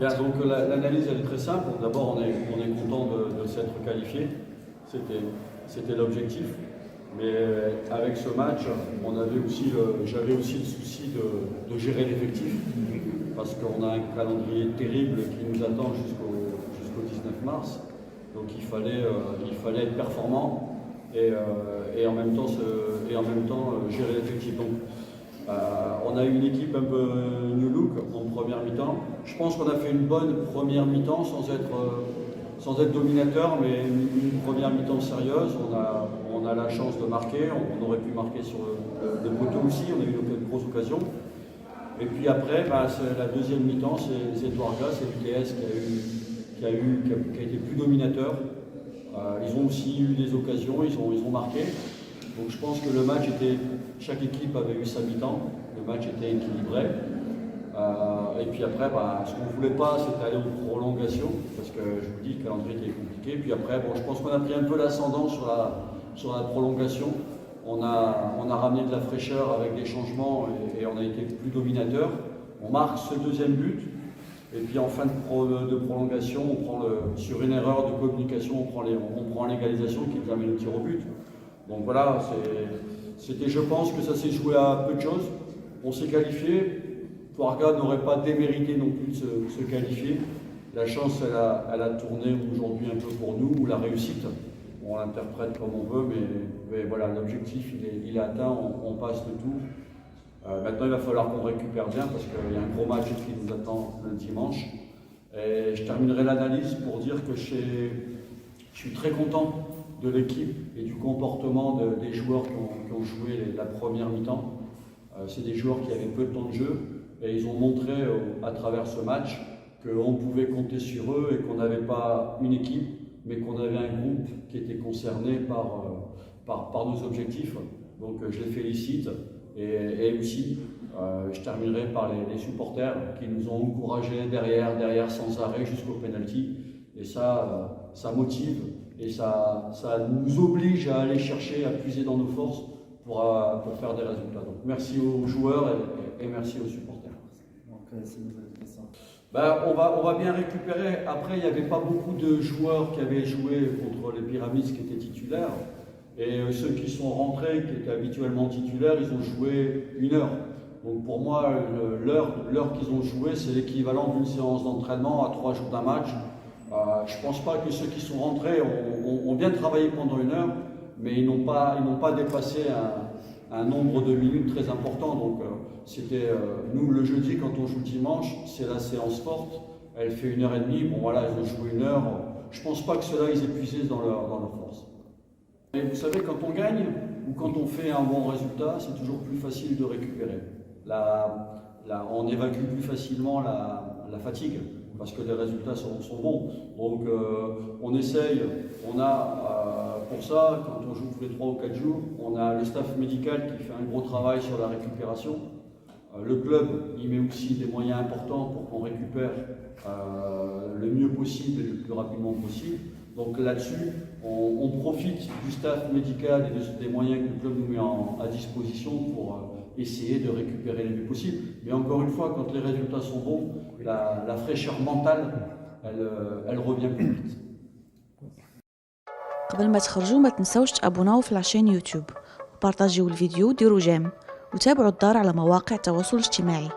Bien, donc l'analyse elle est très simple. D'abord, on est content de s'être qualifié. C'était l'objectif. Mais avec ce match, j'avais aussi le souci de gérer l'effectif. Parce qu'on a un calendrier terrible qui nous attend jusqu'au 19 mars. Donc il fallait être performant et en même temps gérer l'effectif. Donc, on a eu une équipe un peu new look en première mi-temps. Je pense qu'on a fait une bonne première mi-temps sans être dominateur, mais une première mi-temps sérieuse. On a la chance de marquer, on aurait pu marquer sur le poteau aussi, on a eu une grosse occasion. Et puis après, la deuxième mi-temps, c'est Touarga, c'est l'UTS qui a été plus dominateur. Ils ont aussi eu des occasions, ils ont marqué. Donc je pense que le match chaque équipe avait eu sa mi-temps, le match était équilibré. Et puis après, ce qu'on ne voulait pas, c'était aller en prolongation, parce que je vous dis, le calendrier était compliqué. Puis après, je pense qu'on a pris un peu l'ascendant sur la prolongation. On a ramené de la fraîcheur avec des changements et on a été plus dominateur. On marque ce deuxième but. Et puis en fin de prolongation, sur une erreur de communication, on prend l'égalisation qui nous amène le tir au but. Donc voilà, je pense que ça s'est joué à peu de choses. On s'est qualifié. Touarga n'aurait pas démérité non plus de se qualifier. La chance, elle a tourné aujourd'hui un peu pour nous, ou la réussite. On l'interprète comme on veut, mais voilà, l'objectif, il est atteint, on passe le tout. Maintenant, il va falloir qu'on récupère bien, parce qu'il y a un gros match qui nous attend le dimanche. Et je terminerai l'analyse pour dire que je suis très content de l'équipe et du comportement des joueurs qui ont joué la première mi-temps. C'est des joueurs qui avaient peu de temps de jeu et ils ont montré à travers ce match qu'on pouvait compter sur eux et qu'on n'avait pas une équipe, mais qu'on avait un groupe qui était concerné par nos objectifs. Donc je les félicite et aussi je terminerai par les supporters qui nous ont encouragés derrière sans arrêt jusqu'au penalty. Et ça motive. Et ça nous oblige à aller chercher, à puiser dans nos forces pour faire des résultats. Donc merci aux joueurs et merci aux supporters. Donc c'est une nouvelle question. On va bien récupérer. Après, il n'y avait pas beaucoup de joueurs qui avaient joué contre les Pyramides qui étaient titulaires. Et ceux qui sont rentrés, qui étaient habituellement titulaires, ils ont joué 1 heure. Donc pour moi, l'heure qu'ils ont joué, c'est l'équivalent d'une séance d'entraînement à 3 jours d'un match. Je ne pense pas que ceux qui sont rentrés ont bien travaillé pendant 1 heure, mais ils n'ont pas dépassé un nombre de minutes très important. Donc nous, le jeudi, quand on joue dimanche, c'est la séance forte. Elle fait 1h30. Bon voilà, ils ont joué 1 heure. Je ne pense pas que ceux-là, ils aient puisé dans leur force. Et vous savez, quand on gagne ou quand on fait un bon résultat, c'est toujours plus facile de récupérer. On évacue plus facilement la fatigue, parce que les résultats sont bons. Donc on essaye, pour ça, quand on joue tous les 3 ou 4 jours, on a le staff médical qui fait un gros travail sur la récupération. Le club, il met aussi des moyens importants pour qu'on récupère le mieux possible et le plus rapidement possible. Donc là-dessus, on profite du staff médical et des moyens que le club nous met à disposition pour essayer de récupérer le mieux possible. Mais encore une fois, quand les résultats sont bons, la fraîcheur mentale, elle revient plus vite. قبل ما تخرجوا ما تنسوش تابوناو في العشان يوتيوب وبارطاجيو الفيديو وديروا جيم وتابعوا الدار على مواقع التواصل الاجتماعي.